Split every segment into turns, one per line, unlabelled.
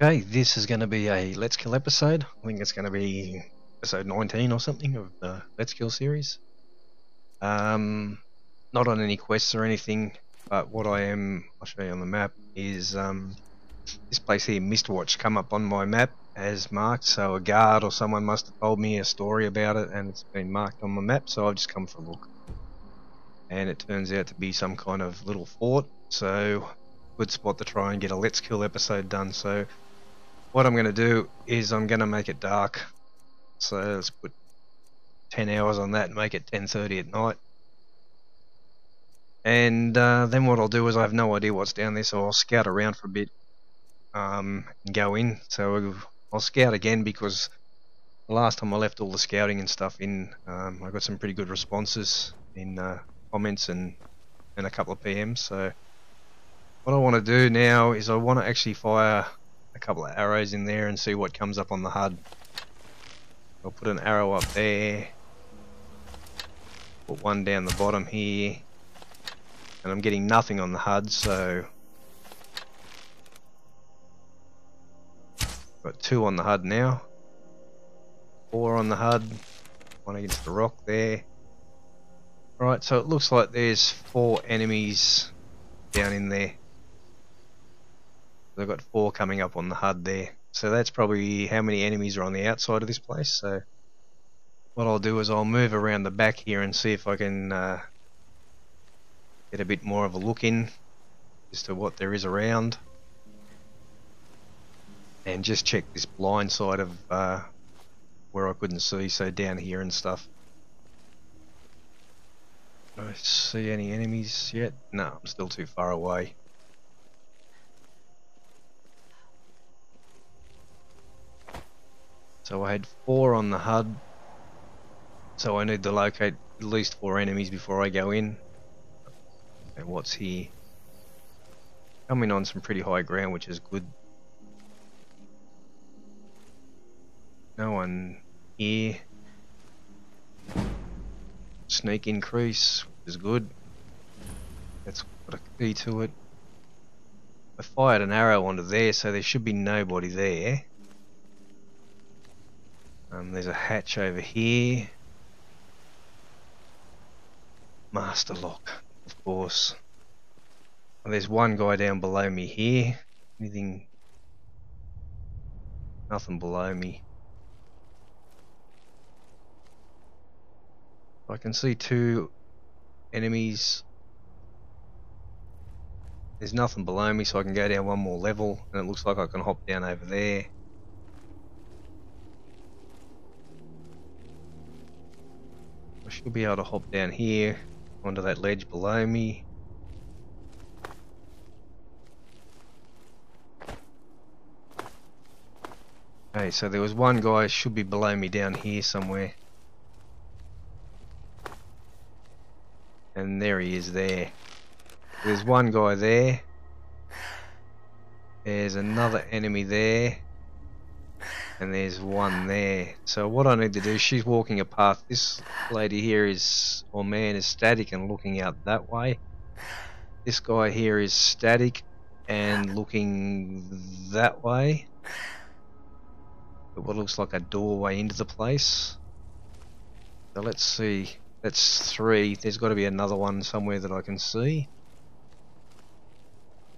Okay, this is going to be a Let's Kill episode. I think it's going to be episode 19 or something of the Let's Kill series. Not on any quests or anything, but what I'll show you on the map, is this place here, Mistwatch, come up on my map as marked, so a guard or someone must have told me a story about it and it's been marked on my map, so I've just come for a look. And it turns out to be some kind of little fort, so good spot to try and get a Let's Kill episode done. So what I'm going to do is I'm going to make it dark. So let's put 10 hours on that and make it 10:30 at night. And then what I'll do is I have no idea what's down there, so I'll scout around for a bit and go in. So I'll scout again because the last time I left all the scouting and stuff in, I got some pretty good responses in comments and a couple of PMs. So what I want to do now is I want to actually fire a couple of arrows in there and see what comes up on the HUD. I'll put an arrow up there, put one down the bottom here, and I'm getting nothing on the HUD, so got 2 on the HUD now, 4 on the HUD, 1 against the rock there. Right, so it looks like there's 4 enemies down in there. They've got 4 coming up on the HUD there. So that's probably how many enemies are on the outside of this place. So what I'll do is I'll move around the back here and see if I can get a bit more of a look in as to what there is around. And just check this blind side of where I couldn't see, so down here and stuff. Do I see any enemies yet? No, I'm still too far away. So I had 4 on the HUD, so I need to locate at least 4 enemies before I go in. And what's here? Coming on some pretty high ground, which is good. No one here. Sneak increase, which is good. That's got a key to it. I fired an arrow onto there, so there should be nobody there. There's a hatch over here. Master lock, of course. And there's one guy down below me here. Anything? Nothing below me. I can see 2 enemies. There's nothing below me, so I can go down 1 more level, and it looks like I can hop down over there. I should be able to hop down here onto that ledge below me. Okay, so there was one guy should be below me down here somewhere. And there he is there. There's one guy there. There's another enemy there. And there's one there. So what I need to do, she's walking a path. This lady here is, or man, is static and looking out that way. This guy here is static and looking that way. But what looks like a doorway into the place. So let's see. That's 3. There's got to be another one somewhere that I can see.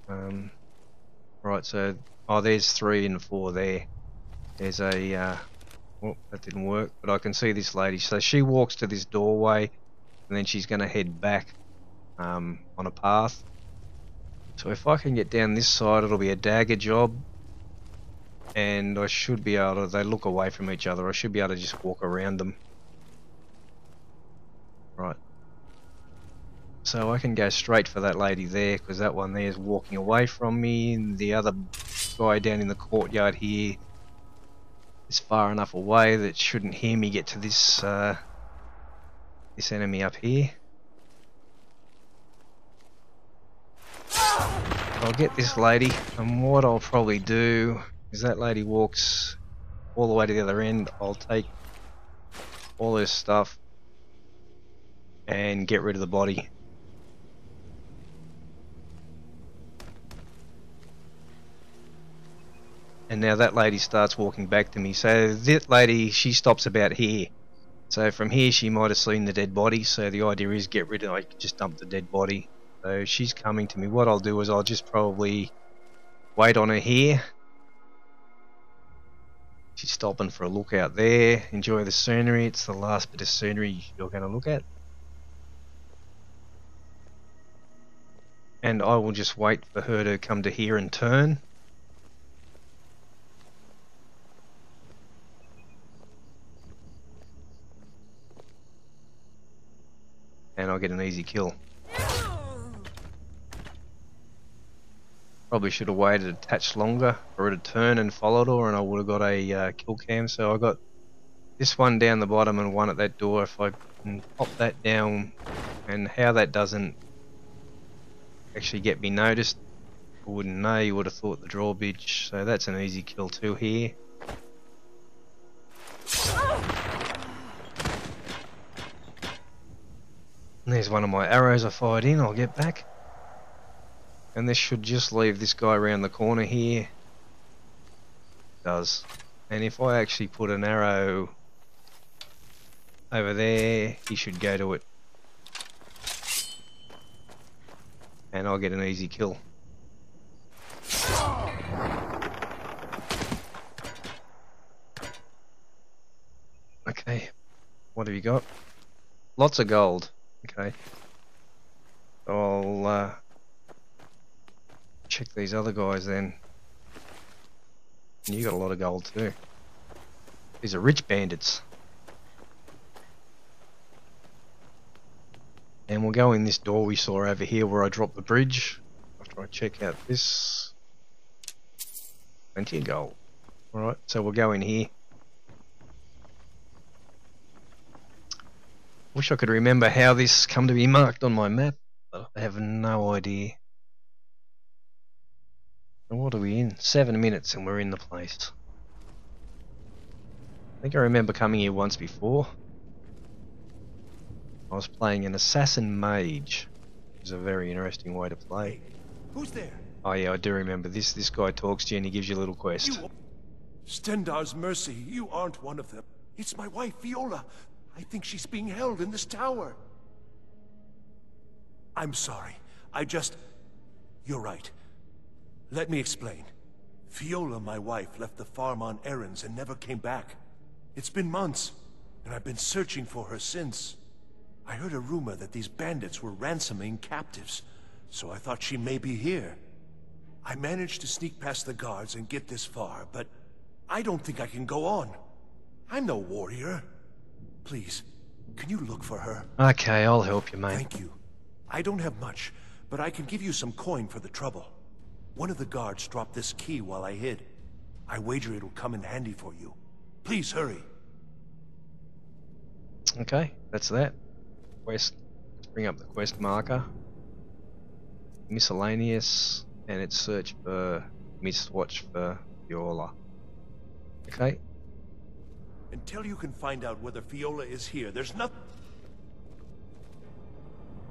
Right, so there's 3 and 4 there. There's a oh, that didn't work, but I can see this lady. So she walks to this doorway, and then she's going to head back on a path. So if I can get down this side, it'll be a dagger job, and I should be able to. They look away from each other. I should be able to just walk around them. Right. So I can go straight for that lady there, because that one there is walking away from me, and the other guy down in the courtyard here is far enough away that shouldn't hear me get to this this enemy up here. I'll get this lady, and what I'll probably do is that lady walks all the way to the other end. I'll take all this stuff and get rid of the body. and now that lady starts walking back to me. So that lady, she stops about here. So from here she might have seen the dead body, so the idea is get rid of, like, just dump the dead body. So she's coming to me. What I'll do is I'll just probably wait on her here. She's stopping for a look out there. Enjoy the scenery. It's the last bit of scenery you're going to look at. And I will just wait for her to come to here and turn. And I'll get an easy kill. Probably should have waited a touch longer for her to turn and followed her, and I would have got a kill cam. So I got this one down the bottom and one at that door. If I can pop that down, and how that doesn't actually get me noticed, I wouldn't know. You would have thought the drawbridge. So that's an easy kill too here. And there's one of my arrows I fired in. I'll get back. And this should just leave this guy around the corner here. It does. And if I actually put an arrow over there, he should go to it. And I'll get an easy kill. Okay, what have you got? Lots of gold. Okay. I'll check these other guys then. And you got a lot of gold too. These are rich bandits. And we'll go in this door we saw over here where I dropped the bridge. After I check out this. Plenty of gold. Alright, so we'll go in here. Wish I could remember how this come to be marked on my map, but I have no idea. And what are we in? 7 minutes and we're in the place. I think I remember coming here once before. I was playing an assassin mage. Which is a very interesting way to play.
Who's there?
Oh yeah, I do remember this. This guy talks to you and he gives you a little quest.
Stendar's mercy, you aren't one of them. It's my wife, Viola. I think she's being held in this tower. I'm sorry. You're right. Let me explain. Viola, my wife, left the farm on errands and never came back. It's been months, and I've been searching for her since. I heard a rumor that these bandits were ransoming captives, so I thought she may be here. I managed to sneak past the guards and get this far, but I don't think I can go on. I'm no warrior. Please, can you look for her?
Okay, I'll help you, mate.
Thank you. I don't have much, but I can give you some coin for the trouble. One of the guards dropped this key while I hid. I wager it'll come in handy for you. Please hurry.
Okay, that's that. Quest. Let's bring up the quest marker. Miscellaneous, and it's search for Mistwatch for Viola. Okay.
Until you can find out whether Viola is here, there's nothing.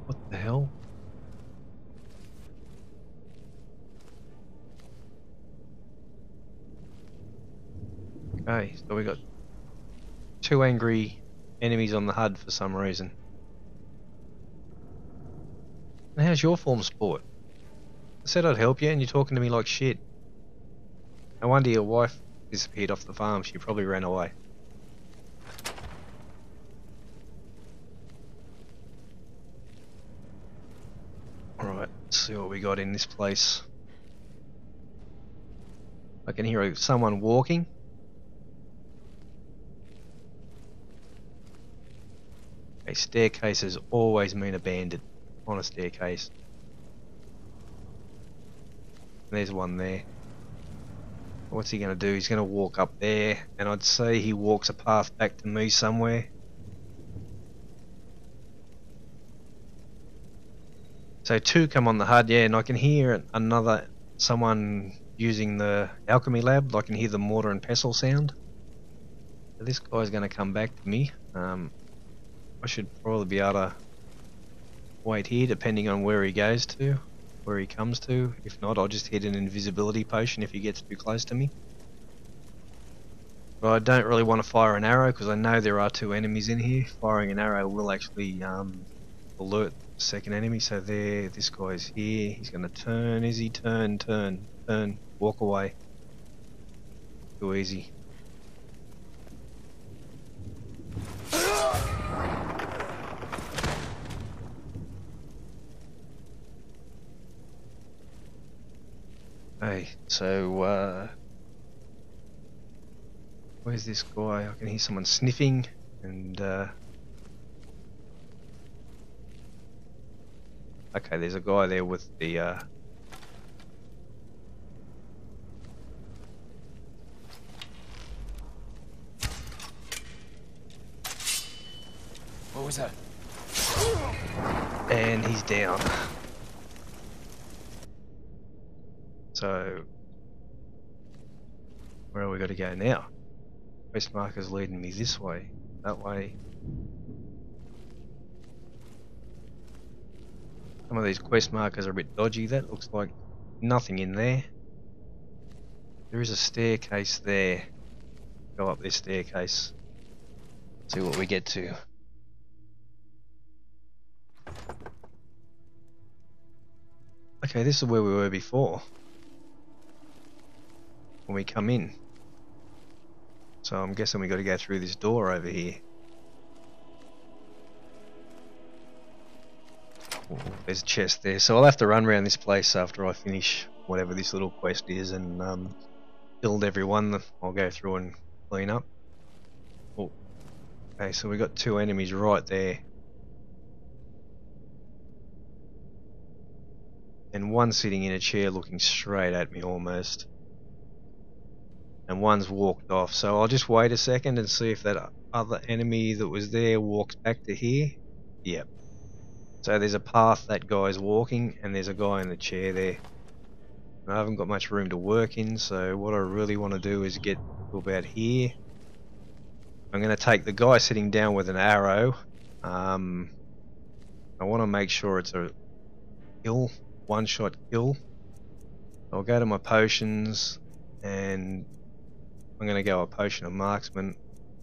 What the hell? Okay, so we got 2 angry enemies on the HUD for some reason. And how's your form sport? I said I'd help you and you're talking to me like shit. No wonder your wife disappeared off the farm. She probably ran away. Alright, let's see what we got in this place. I can hear someone walking. A staircases always mean a bandit on a staircase. There's one there. What's he going to do? He's going to walk up there, and I'd say he walks a path back to me somewhere. So 2 come on the HUD, yeah, and I can hear someone using the alchemy lab. I can hear the mortar and pestle sound. So this guy's going to come back to me. I should probably be able to wait here, depending on where he goes to, where he comes to. If not, I'll just hit an invisibility potion if he gets too close to me. But I don't really want to fire an arrow because I know there are two enemies in here. Firing an arrow will actually alert the second enemy. So there, this guy's here. He's going to turn. Is he? Turn, turn, turn. Walk away. Too easy. Hey, so where's this guy? I can hear someone sniffing, and okay, there's a guy there with the
What was that?
and he's down. So where have we got to go now? Quest marker's leading me this way, that way. Some of these quest markers are a bit dodgy. That looks like nothing in there. There is a staircase there. Go up this staircase. See what we get to. Okay, this is where we were before. When we come in. So I'm guessing we got to go through this door over here. Oh, there's a chest there. So I'll have to run around this place after I finish whatever this little quest is and build everyone. I'll go through and clean up. Oh. Okay, so we got two enemies right there. And one sitting in a chair looking straight at me almost. And one's walked off. So I'll just wait a second and see if that other enemy that was there walks back to here. Yep. So there's a path that guy's walking and there's a guy in the chair there. And I haven't got much room to work in, so what I really want to do is get to about here. I'm going to take the guy sitting down with an arrow. I want to make sure it's a kill, one-shot kill. I'll go to my potions and I'm going to go a potion of marksman.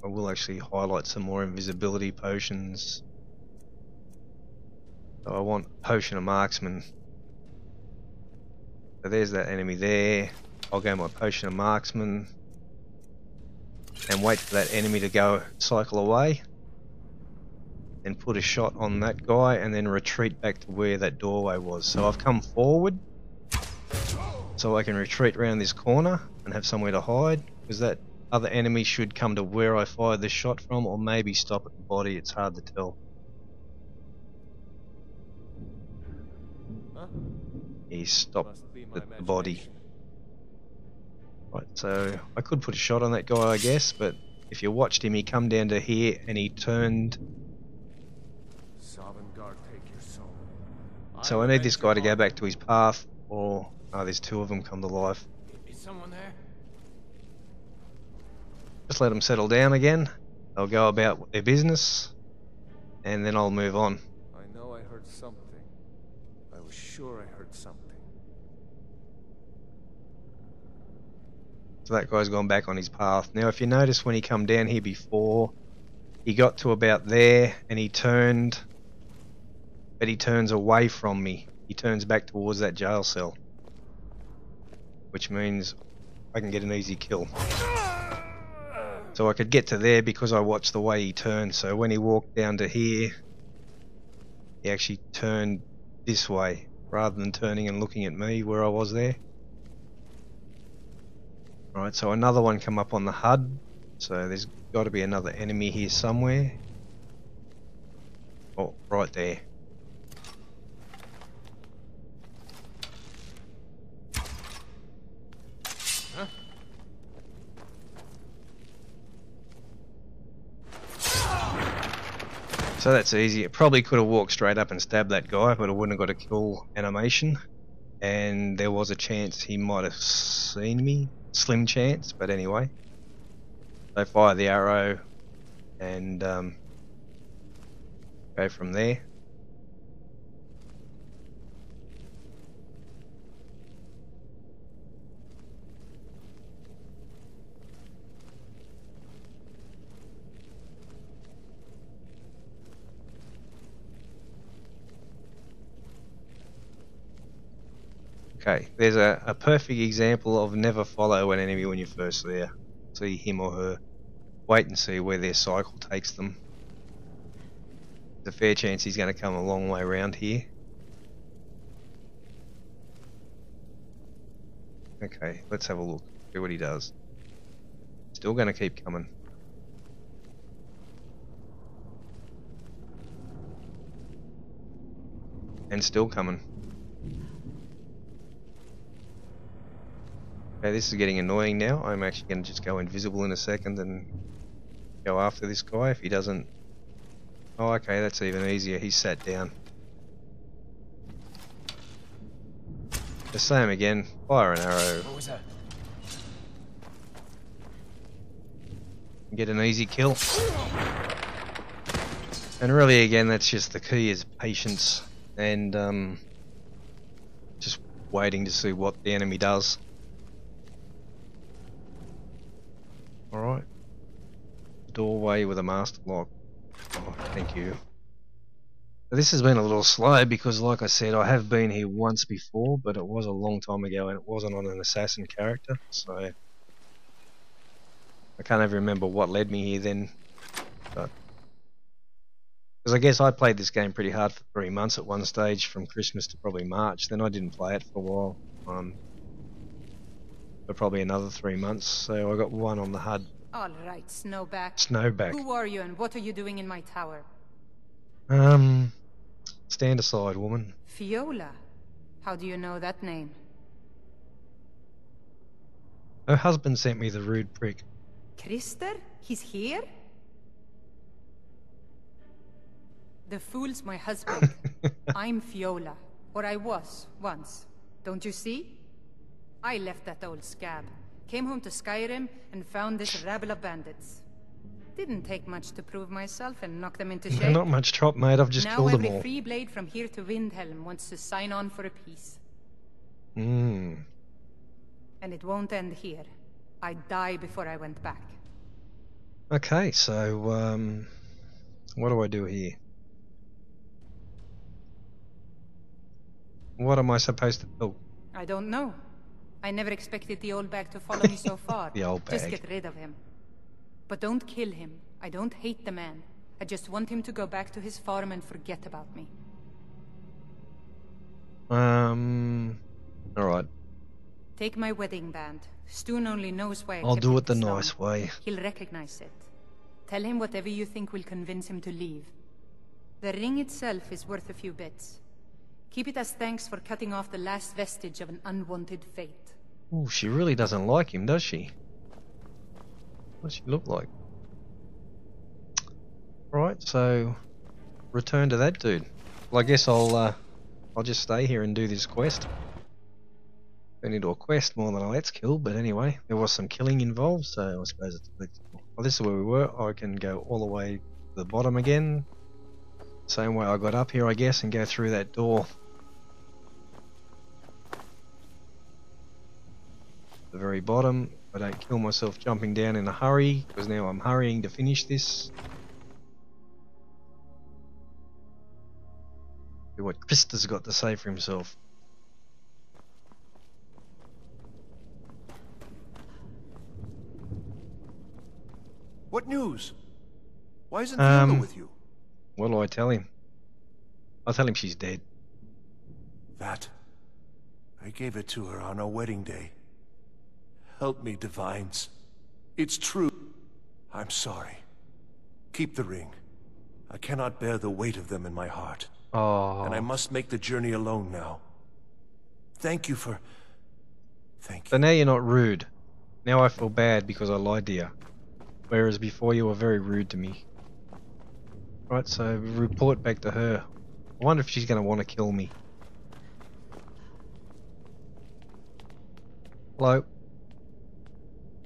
I will actually highlight some more invisibility potions. So I want a potion of marksman. So there's that enemy there. I'll go my potion of marksman and wait for that enemy to go cycle away and put a shot on that guy and then retreat back to where that doorway was. So I've come forward so I can retreat around this corner and have somewhere to hide, because that other enemy should come to where I fired the shot from, or maybe stop at the body. It's hard to tell.
Huh?
He stopped
Must be my
at the body.
imagination.
Right, so I could put a shot on that guy, I guess, but if you watched him, he come down to here and he turned.
Sovngarde, take your soul.
So I need this guy to go back to his path, or oh, there's two of them come to life.
Is someone there?
Just let them settle down again. They'll go about their business, and then I'll move on.
I know I heard something. I was sure I heard something.
So that guy's gone back on his path. Now if you notice when he come down here before, he got to about there and he turned, but he turns away from me. He turns back towards that jail cell, which means I can get an easy kill. So I could get to there because I watched the way he turned. So when he walked down to here, he actually turned this way rather than turning and looking at me where I was there. Alright, so another one come up on the HUD. So there's got to be another enemy here somewhere. Oh, right there.
Huh?
So that's easy. It probably could have walked straight up and stabbed that guy, but it wouldn't have got a kill animation. And there was a chance he might have seen me. Slim chance, but anyway. So fire the arrow and go from there. Okay, there's a perfect example of never follow an enemy when you're first there. See him or her. Wait and see where their cycle takes them. There's a fair chance he's going to come a long way around here. Okay, let's have a look. See what he does. Still going to keep coming. And still coming. Okay, this is getting annoying now. I'm actually going to just go invisible in a second and go after this guy if he doesn't... Oh, okay, that's even easier. He's sat down. The same again. Fire an arrow.
What was that?
Get an easy kill. And really, again, that's just the key is patience and just waiting to see what the enemy does. Alright. Doorway with a master lock. Oh, thank you. This has been a little slow because, like I said, I have been here once before, but it was a long time ago and it wasn't on an assassin character, so I can't even remember what led me here then. But because I guess I played this game pretty hard for 3 months at one stage, from Christmas to probably March. Then I didn't play it for a while, for probably another 3 months. So I got one on the HUD.
All right, Snowback.
Snowback.
Who are you and what are you doing in my tower?
Stand aside, woman.
Fiola. How do you know that name?
Her husband sent me the rude prick.
Krister? He's here? The fool's my husband. I'm Fiola. Or I was, once. Don't you see? I left that old scab. Came home to Skyrim and found this rabble of bandits. Didn't take much to prove myself and knock them into shape.
Not much chop, mate. I've just
now
killed them
every
all.
free blade from here to Windhelm wants to sign on for a peace.
Hmm.
And it won't end here. I'd die before I went back.
Okay, so what do I do here? What am I supposed to do?
I don't know. I never expected the old bag to follow me so far.
The old
Just
bag.
get rid of him. But don't kill him. I don't hate the man. I just want him to go back to his farm and forget about me.
Alright.
Take my wedding band. Stoon only knows why I
I'll
kept
do it the
this
nice
long.
way.
He'll recognize it. Tell him whatever you think will convince him to leave. The ring itself is worth a few bits. Keep it as thanks for cutting off the last vestige of an unwanted fate.
Ooh, she really doesn't like him, does she? What does she look like? Right, so return to that dude. Well, I guess I'll just stay here and do this quest. Been into a quest more than a let's kill, but anyway, there was some killing involved, so I suppose it's a let's kill. Well, this is where we were. I can go all the way to the bottom again. Same way I got up here, I guess, and go through that door. The very bottom. I don't kill myself jumping down in a hurry, because now I'm hurrying to finish this. See what Krister's got to say for himself.
What news? Why isn't Fiola with you?
What do I tell him? I'll tell him she's dead.
That. I gave it to her on our wedding day. Help me, divines. It's true. I'm sorry. Keep the ring. I cannot bear the weight of them in my heart.
Oh.
And I must make the journey alone now. Thank you for... Thank you.
So now you're not rude. Now I feel bad because I lied to you. Whereas before you were very rude to me. Right, so report back to her. I wonder if she's going to want to kill me. Hello?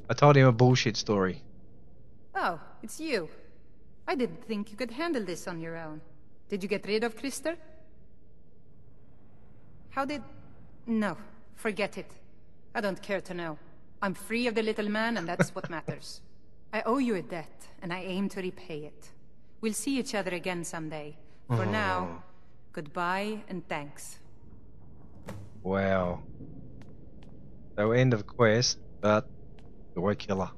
I told him a bullshit story.
Oh, it's you. I didn't think you could handle this on your own. Did you get rid of Krister? How did... No, forget it. I don't care to know. I'm free of the little man and that's what matters. I owe you a debt, and I aim to repay it. We'll see each other again someday. For now, goodbye and thanks.
Wow. So end of quest, but do I kill her?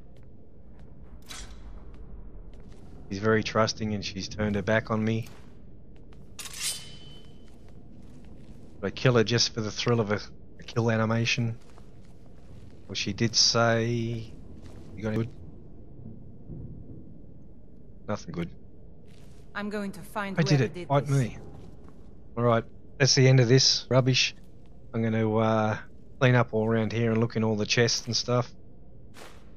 She's very trusting and she's turned her back on me. But I kill her just for the thrill of a kill animation. Well, she did say... You got any good? Nothing good.
I'm going to find
I did
whoever
it. Fight
this.
me. Alright, that's the end of this rubbish. I'm going to clean up all around here and look in all the chests and stuff.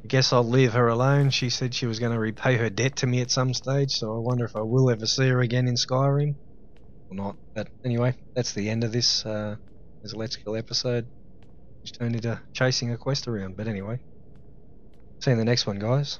I guess I'll leave her alone. She said she was going to repay her debt to me at some stage, so I wonder if I will ever see her again in Skyrim. Or not. But anyway, that's the end of this Let's Kill episode. Which turned into chasing a quest around. But anyway, see you in the next one, guys.